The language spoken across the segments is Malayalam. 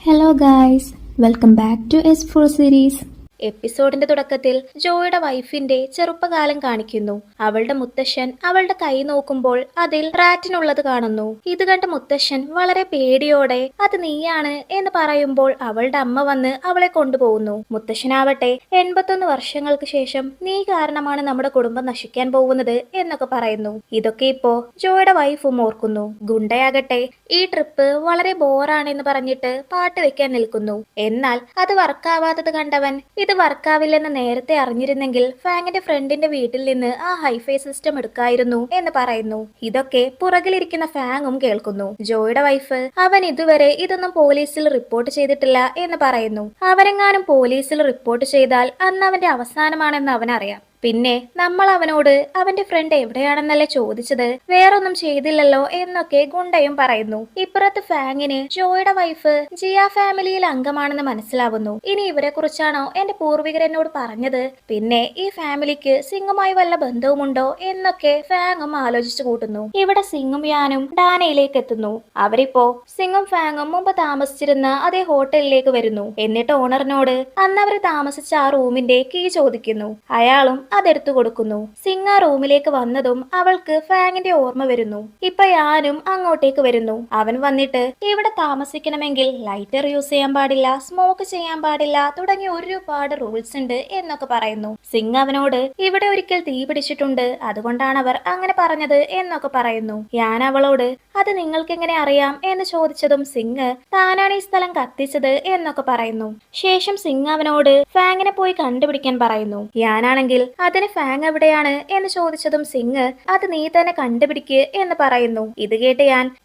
Hello guys, welcome back to S4 series. എപ്പിസോഡിന്റെ തുടക്കത്തിൽ ജോയുടെ വൈഫിന്റെ ചെറുപ്പകാലം കാണിക്കുന്നു. അവളുടെ മുത്തശ്ശൻ അവളുടെ കൈ നോക്കുമ്പോൾ അതിൽ റാറ്റിനുള്ളത് കാണുന്നു. ഇത് കണ്ട് മുത്തശ്ശൻ വളരെ പേടിയോടെ അത് നീയാണ് എന്ന് പറയുമ്പോൾ അവളുടെ അമ്മ വന്ന് അവളെ കൊണ്ടുപോകുന്നു. മുത്തശ്ശനാവട്ടെ 81 വർഷങ്ങൾക്ക് ശേഷം നീ കാരണമാണ് നമ്മുടെ കുടുംബം നശിക്കാൻ പോകുന്നത് എന്നൊക്കെ പറയുന്നു. ഇതൊക്കെ ഇപ്പോ ജോയുടെ വൈഫും ഓർക്കുന്നു. ഗുണ്ടയാകട്ടെ ഈ ട്രിപ്പ് വളരെ ബോറാണെന്ന് പറഞ്ഞിട്ട് പാട്ട് വെക്കാൻ നിൽക്കുന്നു. എന്നാൽ അത് വർക്കാവാത്തത് കണ്ടവൻ ഇത് വർക്കാവില്ലെന്ന് നേരത്തെ അറിഞ്ഞിരുന്നെങ്കിൽ ഫാങ്ങിന്റെ ഫ്രണ്ടിന്റെ വീട്ടിൽ നിന്ന് ആ ഹൈഫൈ സിസ്റ്റം എടുക്കായിരുന്നു എന്ന് പറയുന്നു. ഇതൊക്കെ പുറകിലിരിക്കുന്ന ഫാങ്ങും കേൾക്കുന്നു. ജോയുടെ വൈഫ് അവൻ ഇതുവരെ ഇതൊന്നും പോലീസിൽ റിപ്പോർട്ട് ചെയ്തിട്ടില്ല എന്ന് പറയുന്നു. അവരെങ്ങാനും പോലീസിൽ റിപ്പോർട്ട് ചെയ്താൽ അന്ന് അവന്റെ അവസാനമാണെന്ന് അവനറിയാം. പിന്നെ നമ്മൾ അവനോട് അവന്റെ ഫ്രണ്ട് എവിടെയാണെന്നല്ലേ ചോദിച്ചത്, വേറൊന്നും ചെയ്തില്ലല്ലോ എന്നൊക്കെ ഗുണ്ടയും പറയുന്നു. ഇപ്പുറത്ത് ഫാങ്ങിന് ജോയുടെ വൈഫ് ജിയ ഫാമിലിയിൽ അംഗമാണെന്ന് മനസ്സിലാവുന്നു. ഇനി ഇവരെ കുറിച്ചാണോ എന്റെ പൂർവികർ എന്നോട് പറഞ്ഞത്, പിന്നെ ഈ ഫാമിലിക്ക് സിംഗുമായി വല്ല ബന്ധവുമുണ്ടോ എന്നൊക്കെ ഫാങ്ങും ആലോചിച്ചു കൂട്ടുന്നു. ഇവിടെ സിംഗും യാനും ഡാനയിലേക്ക് എത്തുന്നു. അവരിപ്പോ സിംഗും ഫാങ്ങും മുമ്പ് താമസിച്ചിരുന്ന അതേ ഹോട്ടലിലേക്ക് വരുന്നു. എന്നിട്ട് ഓണറിനോട് അന്ന് അവര് താമസിച്ച ആ റൂമിന്റെ കീ ചോദിക്കുന്നു. അയാളും അതെടുത്തു കൊടുക്കുന്നു. സിംഗ് ആ റൂമിലേക്ക് വന്നതും അവൾക്ക് ഫാങ്ങിന്റെ ഓർമ്മ വരുന്നു. ഇപ്പൊ യാനും അങ്ങോട്ടേക്ക് വരുന്നു. അവൻ വന്നിട്ട് ഇവിടെ താമസിക്കണമെങ്കിൽ ലൈറ്റർ യൂസ് ചെയ്യാൻ പാടില്ല, സ്മോക്ക് ചെയ്യാൻ പാടില്ല തുടങ്ങിയ ഒരുപാട് റൂൾസ് ഉണ്ട് എന്നൊക്കെ പറയുന്നു. സിംഗ് അവനോട് ഇവിടെ ഒരിക്കൽ തീ പിടിച്ചിട്ടുണ്ട്, അതുകൊണ്ടാണ് അവർ അങ്ങനെ പറഞ്ഞത് എന്നൊക്കെ പറയുന്നു. യാൻ അവളോട് അത് നിങ്ങൾക്ക് എങ്ങനെ അറിയാം എന്ന് ചോദിച്ചതും സിംഗ് താനാണ് ഈ സ്ഥലം കത്തിച്ചത് എന്നൊക്കെ പറയുന്നു. ശേഷം സിംഗ് അവനോട് ഫാങ്ങിനെ പോയി കണ്ടുപിടിക്കാൻ പറയുന്നു. യാനാണെങ്കിൽ അതിന് ഫാങ് എവിടെയാണ് എന്ന് ചോദിച്ചതും സിംഗ് അത് നീ തന്നെ കണ്ടുപിടിക്ക് എന്ന് പറയുന്നു. ഇത് കേട്ട്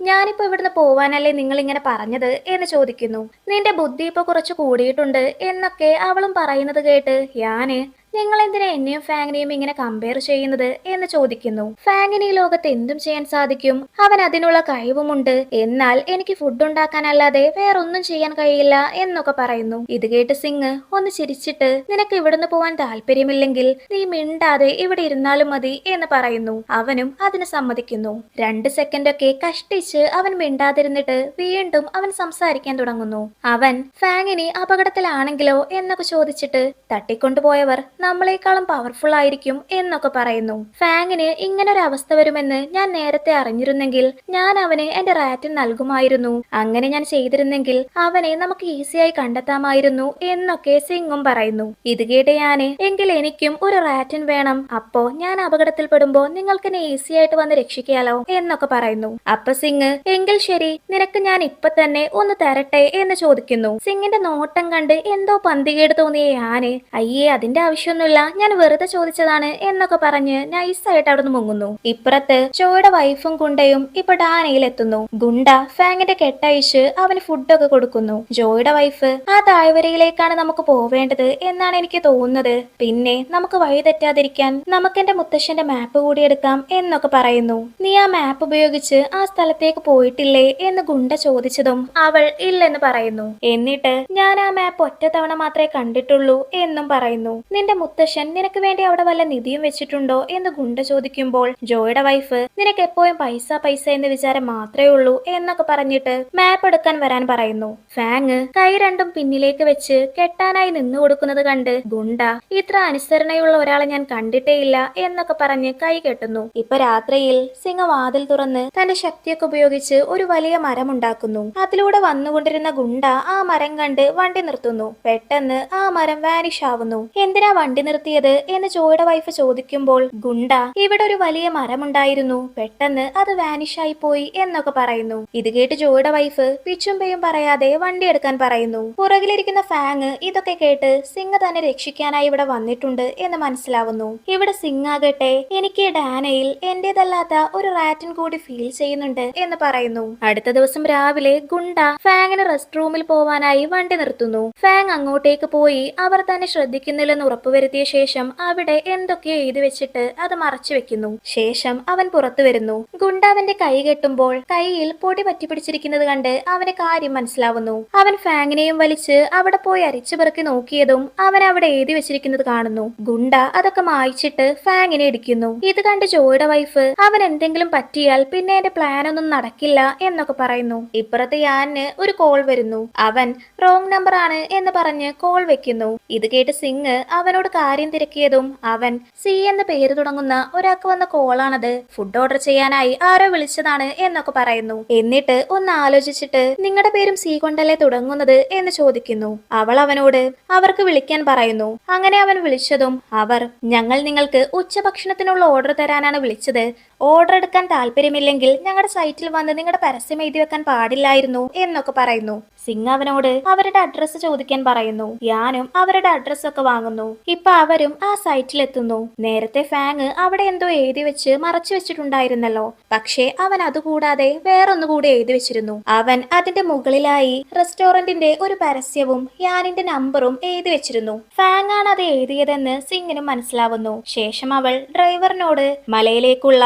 ഞാനിപ്പോ ഇവിടുന്ന് പോവാനല്ലേ നിങ്ങൾ ഇങ്ങനെ പറഞ്ഞത് എന്ന് ചോദിക്കുന്നു. നിന്റെ ബുദ്ധി ഇപ്പൊ കുറച്ച് കൂടിയിട്ടുണ്ട് എന്നൊക്കെ അവളും പറയുന്നത് കേട്ട് യാന് നിങ്ങൾ എന്തിനാ എന്നെയും ഫാങ്ങിനെയും ഇങ്ങനെ കമ്പയർ ചെയ്യുന്നത് എന്ന് ചോദിക്കുന്നു. ഫാങ്ങിന് ഈ ലോകത്ത് എന്തും ചെയ്യാൻ സാധിക്കും, അവൻ അതിനുള്ള കഴിവുമുണ്ട്, എന്നാൽ എനിക്ക് ഫുഡ് ഉണ്ടാക്കാനല്ലാതെ വേറൊന്നും ചെയ്യാൻ കഴിയില്ല എന്നൊക്കെ പറയുന്നു. ഇത് കേട്ട് സിംഗ് ഒന്ന് ചിരിച്ചിട്ട് നിനക്ക് ഇവിടുന്ന് പോവാൻ താല്പര്യമില്ലെങ്കിൽ നീ മിണ്ടാതെ ഇവിടെ ഇരുന്നാലും മതി എന്ന് പറയുന്നു. അവനും അതിന് സമ്മതിക്കുന്നു. 2 സെക്കൻഡൊക്കെ കഷ്ടിച്ച് അവൻ മിണ്ടാതിരുന്നിട്ട് വീണ്ടും അവൻ സംസാരിക്കാൻ തുടങ്ങുന്നു. അവൻ ഫാങ്ങിന് അപകടത്തിലാണെങ്കിലോ എന്നൊക്കെ ചോദിച്ചിട്ട് തട്ടിക്കൊണ്ടുപോയവർ നമ്മളെക്കാളും പവർഫുൾ ആയിരിക്കും എന്നൊക്കെ പറയുന്നു. ഫാങ്ങിന് ഇങ്ങനൊരു അവസ്ഥ വരുമെന്ന് ഞാൻ നേരത്തെ അറിഞ്ഞിരുന്നെങ്കിൽ ഞാൻ അവന് എന്റെ റാറ്റിൻ നൽകുമായിരുന്നു. അങ്ങനെ ഞാൻ ചെയ്തിരുന്നെങ്കിൽ അവനെ നമുക്ക് ഈസിയായി കണ്ടെത്താമായിരുന്നു എന്നൊക്കെ സിംഗും പറയുന്നു. ഇത് കേട്ട് ഞാന് എങ്കിൽ എനിക്കും ഒരു റാറ്റിൻ വേണം, അപ്പോ ഞാൻ അപകടത്തിൽപ്പെടുമ്പോ നിങ്ങൾക്ക് എന്നെ ഈസി ആയിട്ട് വന്ന് രക്ഷിക്കാലോ എന്നൊക്കെ പറയുന്നു. അപ്പൊ സിംഗ് എങ്കിൽ ശരി, നിനക്ക് ഞാൻ ഇപ്പൊ തന്നെ ഒന്ന് തരട്ടെ എന്ന് ചോദിക്കുന്നു. സിംഗിന്റെ നോട്ടം കണ്ട് എന്തോ പന്തികേട് തോന്നിയ ഞാന് അയ്യേ അതിന്റെ ആവശ്യം ഞാൻ വെറുതെ ചോദിച്ചതാണ് എന്നൊക്കെ പറഞ്ഞ് നൈസായിട്ട് അവിടെ നിന്ന് മുങ്ങുന്നു. ഇപ്പുറത്ത് ജോയുടെ വൈഫും ഗുണ്ടയും ഇപ്പൊ ഡാനയിൽ എത്തുന്നു. ഗുണ്ട ഫാങ്ങിന്റെ കെട്ടഴിച്ച് അവന് ഫുഡൊക്കെ കൊടുക്കുന്നു. ജോയുടെ വൈഫ് ആ താഴ്വരയിലേക്കാണ് നമുക്ക് പോവേണ്ടത് എന്നാണ് എനിക്ക് തോന്നുന്നത്, പിന്നെ നമുക്ക് വഴി തെറ്റാതിരിക്കാൻ നമുക്ക് എന്റെ മുത്തശ്ശന്റെ മാപ്പ് കൂടി എടുക്കാം എന്നൊക്കെ പറയുന്നു. നീ ആ മാപ്പ് ഉപയോഗിച്ച് ആ സ്ഥലത്തേക്ക് പോയിട്ടില്ലേ എന്ന് ഗുണ്ട ചോദിച്ചതും അവൾ ഇല്ലെന്ന് പറയുന്നു. എന്നിട്ട് ഞാൻ ആ മാപ്പ് ഒറ്റ തവണ മാത്രമേ കണ്ടിട്ടുള്ളൂ എന്നും പറയുന്നു. നിന്റെ മുത്തശ്ശൻ നിനക്ക് വേണ്ടി അവിടെ വല്ല നിധിയും വെച്ചിട്ടുണ്ടോ എന്ന് ഗുണ്ട ചോദിക്കുമ്പോൾ ജോയുടെ വൈഫ് നിനക്ക് എപ്പോഴും പൈസ പൈസ എന്ന വിചാരം മാത്രമേ ഉള്ളൂ എന്നൊക്കെ പറഞ്ഞിട്ട് മാപ്പ് എടുക്കാൻ വരാൻ പറയുന്നു. ഫാങ് കൈ രണ്ടും പിന്നിലേക്ക് വെച്ച് കെട്ടാനായി നിന്നു കൊടുക്കുന്നത് കണ്ട് ഗുണ്ട ഇത്ര അനുസരണയുള്ള ഒരാളെ ഞാൻ കണ്ടിട്ടേയില്ല എന്നൊക്കെ പറഞ്ഞ് കൈ കെട്ടുന്നു. ഇപ്പൊ രാത്രിയിൽ സിംഗ് വാതിൽ തുറന്ന് തന്റെ ശക്തിയൊക്കെ ഉപയോഗിച്ച് ഒരു വലിയ മരം ഉണ്ടാക്കുന്നു. അതിലൂടെ വന്നുകൊണ്ടിരുന്ന ഗുണ്ട ആ മരം കണ്ട് വണ്ടി നിർത്തുന്നു. പെട്ടെന്ന് ആ മരം വാനിഷ് ആവുന്നു. എന്തിനാ വണ്ടി നിർത്തിയത് എന്ന് ജോയുടെ വൈഫ് ചോദിക്കുമ്പോൾ ഗുണ്ട ഇവിടെ ഒരു വലിയ മരമുണ്ടായിരുന്നു, പെട്ടെന്ന് അത് വാനിഷ് ആയി പോയി എന്നൊക്കെ പറയുന്നു. ഇത് കേട്ട് ജോയുടെ വൈഫ് പിച്ചുമ്പയും പറയാതെ വണ്ടി എടുക്കാൻ പറയുന്നു. പുറകിലിരിക്കുന്ന ഫാങ് ഇതൊക്കെ കേട്ട് സിംഗ് തന്നെ രക്ഷിക്കാനായി ഇവിടെ വന്നിട്ടുണ്ട് എന്ന് മനസ്സിലാവുന്നു. ഇവിടെ സിംഗ് ആകട്ടെ എനിക്ക് ഡാനയിൽ എന്റേതല്ലാത്ത ഒരു റാറ്റിൻ കൂടി ഫീൽ ചെയ്യുന്നുണ്ട് എന്ന് പറയുന്നു. അടുത്ത ദിവസം രാവിലെ ഗുണ്ട ഫാങ്ങിന് റെസ്റ്റ് റൂമിൽ പോവാനായി വണ്ടി നിർത്തുന്നു. ഫാങ് അങ്ങോട്ടേക്ക് പോയി അവർ തന്നെ ശ്രദ്ധിക്കുന്നില്ലെന്ന് ഉറപ്പുവരുത്തി വരുത്തിയ ശേഷം അവിടെ എന്തൊക്കെയോ എഴുതി വെച്ചിട്ട് അത് മറച്ചു വെക്കുന്നു. ശേഷം അവൻ പുറത്തു വരുന്നു. ഗുണ്ട അവന്റെ കൈ കെട്ടുമ്പോൾ കൈയിൽ പൊടി പറ്റിപ്പിടിച്ചിരിക്കുന്നത് കണ്ട് അവന് കാര്യം മനസ്സിലാവുന്നു. അവൻ ഫാങ്ങിനെയും വലിച്ച് അവിടെ പോയി അരിച്ചു പെറുക്കി നോക്കിയതും അവൻ അവിടെ എഴുതി വെച്ചിരിക്കുന്നത് കാണുന്നു. ഗുണ്ട അതൊക്കെ മായ്ച്ചിട്ട് ഫാങ്ങിനെ ഇടിക്കുന്നു. ഇത് കണ്ട് ജോയുടെ വൈഫ് അവൻ എന്തെങ്കിലും പറ്റിയാൽ പിന്നെ എന്റെ പ്ലാൻ ഒന്നും നടക്കില്ല എന്നൊക്കെ പറയുന്നു. ഇപ്പുറത്ത് യാന് ഒരു കോൾ വരുന്നു. അവൻ റോങ് നമ്പർ ആണ് എന്ന് പറഞ്ഞ് കോൾ വെക്കുന്നു. ഇത് കേട്ട് സിംഗ് അവനോട് കാര്യം തിരക്കിയതും അവൻ സി എന്ന പേര് തുടങ്ങുന്ന ഒരാൾക്ക് വന്ന കോളാണത്, ഫുഡ് ഓർഡർ ചെയ്യാനായി ആരോ വിളിച്ചതാണ് എന്നൊക്കെ പറയുന്നു. എന്നിട്ട് ഒന്ന് ആലോചിച്ചിട്ട് നിങ്ങളുടെ പേരും സി കൊണ്ടല്ലേ തുടങ്ങുന്നത് എന്ന് ചോദിക്കുന്നു. അവൾ അവനോട് അവർക്ക് വിളിക്കാൻ പറയുന്നു. അങ്ങനെ അവൻ വിളിച്ചതും അവർ ഞങ്ങൾ നിങ്ങൾക്ക് ഉച്ചഭക്ഷണത്തിനുള്ള ഓർഡർ തരാനാണ് വിളിച്ചത്. ഓർഡർ എടുക്കാൻ താല്പര്യമില്ലെങ്കിൽ ഞങ്ങളുടെ സൈറ്റിൽ വന്ന് നിങ്ങളുടെ പരസ്യം എഴുതി വെക്കാൻ പാടില്ലായിരുന്നു എന്നൊക്കെ പറയുന്നു. സിംഗ് അവനോട് അവരുടെ അഡ്രസ്സ് ചോദിക്കാൻ പറയുന്നു. യാനും അവരുടെ അഡ്രസ് ഒക്കെ വാങ്ങുന്നു. ഇപ്പൊ അവരും ആ സൈറ്റിൽ എത്തുന്നു. നേരത്തെ ഫാങ് അവിടെ എന്തോ എഴുതി വെച്ച് മറച്ചു വെച്ചിട്ടുണ്ടായിരുന്നല്ലോ, പക്ഷേ അവൻ അതുകൂടാതെ വേറൊന്നുകൂടി എഴുതി വെച്ചിരുന്നു. അവൻ അതിന്റെ മുകളിലായി റെസ്റ്റോറന്റിന്റെ ഒരു പരസ്യവും യാനിന്റെ നമ്പറും എഴുതി വെച്ചിരുന്നു. ഫാങ് ആണ് അത് എഴുതിയതെന്ന് സിംഗിനും മനസ്സിലാവുന്നു. ശേഷം അവൾ ഡ്രൈവറിനോട് മലയിലേക്കുള്ള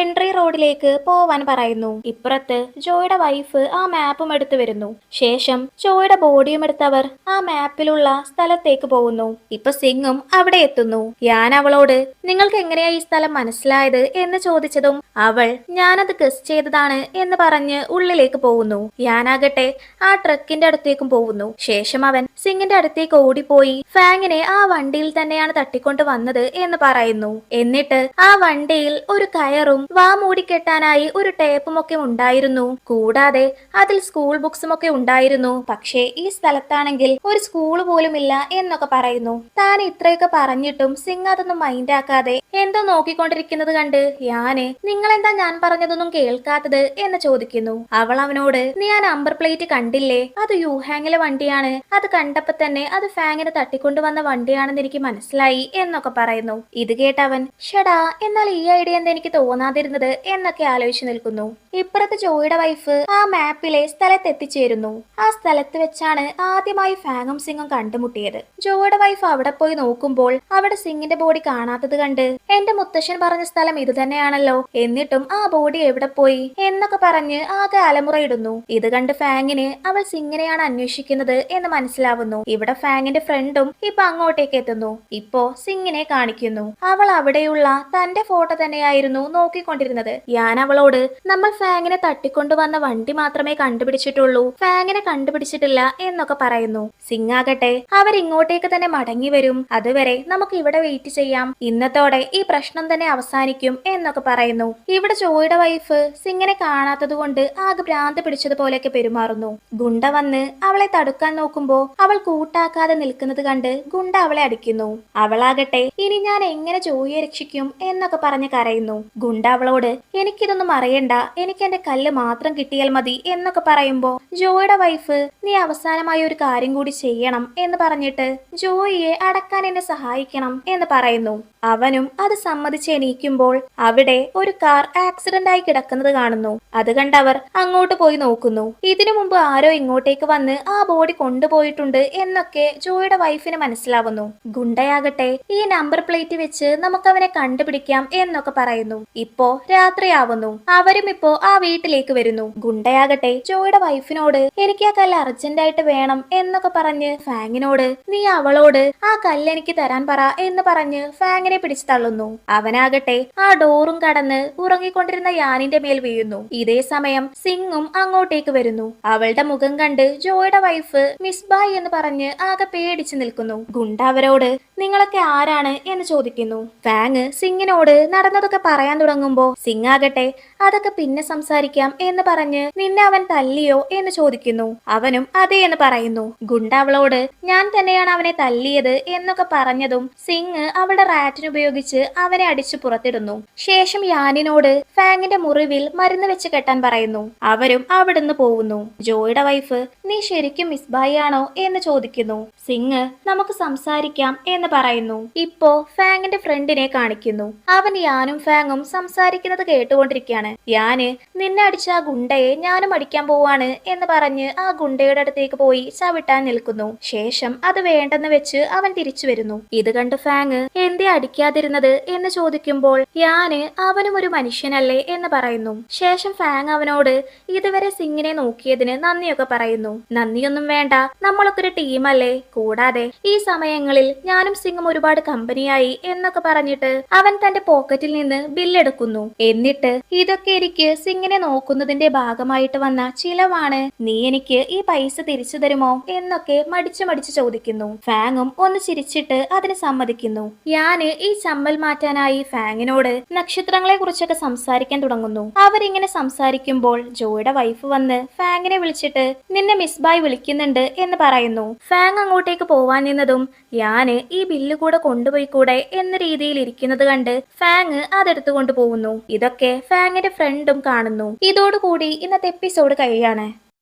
എൻട്രി റോഡിലേക്ക് പോവാൻ പറയുന്നു. ഇപ്പുറത്ത് ജോയുടെ വൈഫ് ആ മാപ്പും എടുത്തു വരുന്നു. ശേഷം ജോയുടെ ബോഡിയും എടുത്തവർ ആ മാപ്പിലുള്ള സ്ഥലത്തേക്ക് പോകുന്നു. ഇപ്പൊ സിംഗും അവിടെ എത്തുന്നു. ഞാൻ അവളോട് നിങ്ങൾക്ക് എങ്ങനെയാ ഈ സ്ഥലം മനസ്സിലായത് എന്ന് ചോദിച്ചതും അവൾ ഞാനത് ഗസ് ചെയ്തതാണ് എന്ന് പറഞ്ഞ് ഉള്ളിലേക്ക് പോകുന്നു. ഞാനാകട്ടെ ആ ട്രക്കിന്റെ അടുത്തേക്കും പോകുന്നു. ശേഷം അവൻ സിംഗിന്റെ അടുത്തേക്ക് ഓടിപ്പോയി ഫാങ്ങിനെ ആ വണ്ടിയിൽ തന്നെയാണ് തട്ടിക്കൊണ്ട് വന്നത് എന്ന് പറയുന്നു. എന്നിട്ട് ആ വണ്ടിയിൽ ഒരു കയറും വാ മൂടിക്കെട്ടാനായി ഒരു ടേപ്പും ഒക്കെ ഉണ്ടായിരുന്നു. കൂടാതെ അതിൽ സ്കൂൾ ബുക്സും ഒക്കെ ഉണ്ടായിരുന്നു. പക്ഷേ ഈ സ്ഥലത്താണെങ്കിൽ ഒരു സ്കൂൾ പോലും ഇല്ല എന്നൊക്കെ പറയുന്നു. താൻ ഇത്രയൊക്കെ പറഞ്ഞിട്ടും സിംഗ് അതൊന്നും മൈൻഡ് ആക്കാതെ എന്തോ നോക്കിക്കൊണ്ടിരിക്കുന്നത് കണ്ട് ഞാന് നിങ്ങളെന്താ ഞാൻ പറഞ്ഞതൊന്നും കേൾക്കാത്തത് എന്ന് ചോദിക്കുന്നു. അവൾ അവനോട് നീ ആ നമ്പർ പ്ലേറ്റ് കണ്ടില്ലേ, അത് യൂഹാങ്ങിലെ വണ്ടിയാണ്, അത് കണ്ടപ്പോ തന്നെ അത് ഫാങ്ങിന് തട്ടിക്കൊണ്ടുവന്ന വണ്ടിയാണെന്ന് എനിക്ക് മനസ്സിലായി എന്നൊക്കെ പറയുന്നു. ഇത് കേട്ടവൻ ഷടാ എന്നാൽ ഈ ഐഡിയ എന്താ എനിക്ക് തോന്നാതിരുന്നത് എന്നൊക്കെ ആലോചിച്ചു നിൽക്കുന്നു. ഇപ്പുറത്ത് ജോയുടെ വൈഫ് ആ മാപ്പിലെ സ്ഥലത്ത് എത്തിച്ചേരുന്നു. ആ സ്ഥലത്ത് വെച്ചാണ് ആദ്യമായി ഫാങ്ങും സിംഗും കണ്ടുമുട്ടിയത്. ജോയുടെ വൈഫ് അവിടെ പോയി നോക്കുമ്പോൾ അവിടെ സിംഗിന്റെ ബോഡി കാണാത്തത് കണ്ട് എന്റെ മുത്തശ്ശൻ പറഞ്ഞ സ്ഥലം ഇത് തന്നെയാണല്ലോ, എന്നിട്ടും ആ ബോഡി എവിടെ പോയി എന്നൊക്കെ പറഞ്ഞ് ആകെ അലമുറയിടുന്നു. ഇത് കണ്ട് ഫാങ്ങിന് അവൾ സിംഗിനെയാണ് അന്വേഷിക്കുന്നത് എന്ന് മനസ്സിലാവുന്നു. ഇവിടെ ഫാങ്ങിന്റെ ഫ്രണ്ടും ഇപ്പൊ അങ്ങോട്ടേക്ക് എത്തുന്നു. ഇപ്പോ സിംഗിനെ കാണിക്കുന്നു. അവൾ അവിടെയുള്ള തന്റെ ഫോട്ടോ തന്നെയായിരുന്നു നോക്കിക്കൊണ്ടിരുന്നത്. ഞാൻ അവളോട് നമ്മൾ ഫാങ്ങിനെ തട്ടിക്കൊണ്ടുവന്ന വണ്ടി മാത്രമേ കണ്ടുപിടിച്ചിട്ടുള്ളൂ, ഫാങ്ങിനെ കണ്ടുപിടിച്ചിട്ടില്ല എന്നൊക്കെ പറയുന്നു. സിംഗ് ആകട്ടെ അവരിങ്ങോട്ടേക്ക് തന്നെ മടങ്ങി വരും, അതുവരെ നമുക്ക് ഇവിടെ വെയിറ്റ് ചെയ്യാം, ഇന്നത്തോടെ ഈ പ്രശ്നം തന്നെ അവസാനിക്കും എന്നൊക്കെ പറയുന്നു. ഇവിടെ ജോയുടെ വൈഫ് സിംഗിനെ കാണാത്തത് കൊണ്ട് ആകെ ഭ്രാന്ത് പിടിച്ചതുപോലെയൊക്കെ പെരുമാറുന്നു. ഗുണ്ട വന്ന് അവളെ തടുക്കാൻ നോക്കുമ്പോ അവൾ കൂട്ടാക്കാതെ നിൽക്കുന്നത് കണ്ട് ഗുണ്ട അവളെ അടിക്കുന്നു. അവളാകട്ടെ ഇനി ഞാൻ എങ്ങനെ ജോയിയെ രക്ഷിക്കും എന്നൊക്കെ പറഞ്ഞ് കരയുന്നു. ഗുണ്ട അവളോട് എനിക്കിതൊന്നും അറിയണ്ട, എനിക്ക് എന്റെ കല്ല് മാത്രം കിട്ടിയാൽ മതി എന്നൊക്കെ പറയുമ്പോ ജോയുടെ വൈഫ് നീ അവസാനമായി ഒരു കാര്യം കൂടി ചെയ്യണം എന്ന് പറഞ്ഞിട്ട് ജോയിയെ അടക്കാൻ എന്നെ സഹായിക്കണം എന്ന് പറയുന്നു. അവനും അത് സമ്മതിച്ച് എണീക്കുമ്പോൾ അവിടെ ഒരു കാർ ആക്സിഡന്റ് ആയി കിടക്കുന്നത് കാണുന്നു. അത് കണ്ടവർ അങ്ങോട്ട് പോയി നോക്കുന്നു. ഇതിനു മുമ്പ് ആരോ ഇങ്ങോട്ടേക്ക് വന്ന് ആ ബോഡി കൊണ്ടുപോയിട്ടുണ്ട് എന്നൊക്കെ ജോയുടെ വൈഫിന് മനസ്സിലാവുന്നു. ഗുണ്ടയാകട്ടെ ഈ നമ്പർ പ്ലേറ്റ് വെച്ച് നമുക്ക് അവനെ കണ്ടുപിടിക്കാം എന്നൊക്കെ പറയുന്നു. ഇപ്പോ രാത്രിയാവുന്നു. അവരും ഇപ്പോ ആ വീട്ടിലേക്ക് വരുന്നു. ഗുണ്ടയാകട്ടെ ജോയുടെ വൈഫിനോട് എനിക്ക് ആ കല്ല് അർജന്റ് ആയിട്ട് വേണം എന്നൊക്കെ പറഞ്ഞ് ഫാങ്ങിനോട് നീ അവളോട് ആ കല്ല് എനിക്ക് തരാൻ പറ എന്ന് പറഞ്ഞ് ഫാങ്ങിനെ പിടിച്ചു തള്ളുന്നു. അവനാകട്ടെ ആ ഡോറും കടന്ന് ഉറങ്ങിക്കൊണ്ടിരുന്ന യാനിന്റെ മേൽ വീഴുന്നു. ഇതേ സമയം സിംഗും അങ്ങോട്ടേക്ക് വരുന്നു. അവളുടെ മുഖം കണ്ട് ജോയുടെ വൈഫ് മിസ് ബായ് എന്ന് പറഞ്ഞ് ആകെ പേടിച്ചു നിൽക്കുന്നു. ഗുണ്ട അവരോട് നിങ്ങളൊക്കെ ആരാണ് എന്ന് ചോദിക്കുന്നു. ഫാങ് സിംഗിനോട് നടന്നതൊക്കെ പറയാൻ തുടങ്ങുമ്പോ സിംഗ് ആകട്ടെ അതൊക്കെ പിന്നെ സംസാരിക്കാം എന്ന് പറഞ്ഞ് നിന്നെ അവൻ തല്ലിയോ എന്ന് ചോദിക്കുന്നു. അവനും അതെ എന്ന് പറയുന്നു. ഗുണ്ട അവളോട് ഞാൻ തന്നെയാണ് അവനെ തല്ലിയത് എന്നൊക്കെ പറഞ്ഞതും സിംഗ് അവളുടെ റാറ്റിന് ഉപയോഗിച്ച് അവനെ അടിച്ചു പുറത്തിടുന്നു. ശേഷം യാനിനോട് ഫാങ്ങിന്റെ മുറിവിൽ മരുന്ന് വെച്ച് കെട്ടാൻ പറയുന്നു. അവരും അവിടുന്ന് പോകുന്നു. ജോയുടെ വൈഫ് നീ ശരിക്കും മിസ് ബായി ആണോ എന്ന് ചോദിക്കുന്നു. സിംഗ് നമുക്ക് സംസാരിക്കാം എന്ന് പറയുന്നു. ഇപ്പോ ഫാങ്ങിന്റെ ഫ്രണ്ടിനെ കാണിക്കുന്നു. അവൻ യാനും ഫാങ്ങും സംസാരിക്കുന്നത് കേട്ടുകൊണ്ടിരിക്കുകയാണ്. യാന് നിന്നെ അടിച്ച ആ ഗുണ്ടയെ ഞാനും അടിക്കാൻ പോവാണ് എന്ന് പറഞ്ഞ് ആ ഗുണ്ടയുടെ അടുത്തേക്ക് പോയി ചവിട്ടാൻ നിൽക്കുന്നു. ശേഷം അത് വേണ്ടെന്ന് വെച്ച് അവൻ തിരിച്ചു വരുന്നു. ഇത് കണ്ട് ഫാങ് എന്തേ അടിക്കാതിരുന്നത് എന്ന് ചോദിക്കുമ്പോൾ ഞാന് അവനും ഒരു മനുഷ്യനല്ലേ എന്ന് പറയുന്നു. ശേഷം ഫാങ് അവനോട് ഇതുവരെ സിംഗിനെ നോക്കിയതിന് നന്ദിയൊക്കെ പറയുന്നു. നന്ദിയൊന്നും വേണ്ട, നമ്മളൊക്കെ ഒരു ടീമല്ലേ, കൂടാതെ ഈ സമയങ്ങളിൽ ഞാനും സിംഗും ഒരുപാട് കമ്പനിയായി എന്നൊക്കെ പറഞ്ഞിട്ട് അവൻ തന്റെ പോക്കറ്റിൽ നിന്ന് ബില്ലെടുക്കുന്നു. എന്നിട്ട് ഇതൊക്കെ എനിക്ക് സിംഗിനെ നോക്കുന്നതിന്റെ ഭാഗമായിട്ട് വന്ന ചിലവാണ്, നീ എനിക്ക് ഈ പൈസ തിരിച്ചു തരുമോ എന്നൊക്കെ മടിച്ചു ചോദിക്കുന്നു. ഫാങ്ങും ഒന്ന് ചിരിച്ചിട്ട് അതിന് സമ്മതിക്കുന്നു. ഞാന് ഈ ചമ്മൽ മാറ്റാനായി ഫാങ്ങിനോട് നക്ഷത്രങ്ങളെ കുറിച്ചൊക്കെ സംസാരിക്കാൻ തുടങ്ങുന്നു. അവരിങ്ങനെ സംസാരിക്കുമ്പോൾ ജോയുടെ വൈഫ് വന്ന് ഫാങ്ങിനെ വിളിച്ചിട്ട് നിന്നെ മിസ് ബായ് വിളിക്കുന്നുണ്ട് എന്ന് പറയുന്നു. ഫാങ് അങ്ങോട്ടേക്ക് പോവാൻ നിന്നതും ഞാന് ഈ ബില്ല് കൂടെ കൊണ്ടുപോയി കൂടെ എന്ന രീതിയിൽ ഇരിക്കുന്നത് കണ്ട് ഫാങ് അതെടുത്തു കൊണ്ടുപോകുന്നു. ഇതൊക്കെ ഫാങ്ങിന്റെ ഫ്രണ്ടും കാണുന്നു. ഇതോടുകൂടി ഇന്നത്തെ എപ്പിസോഡ് കഴിയാണ്.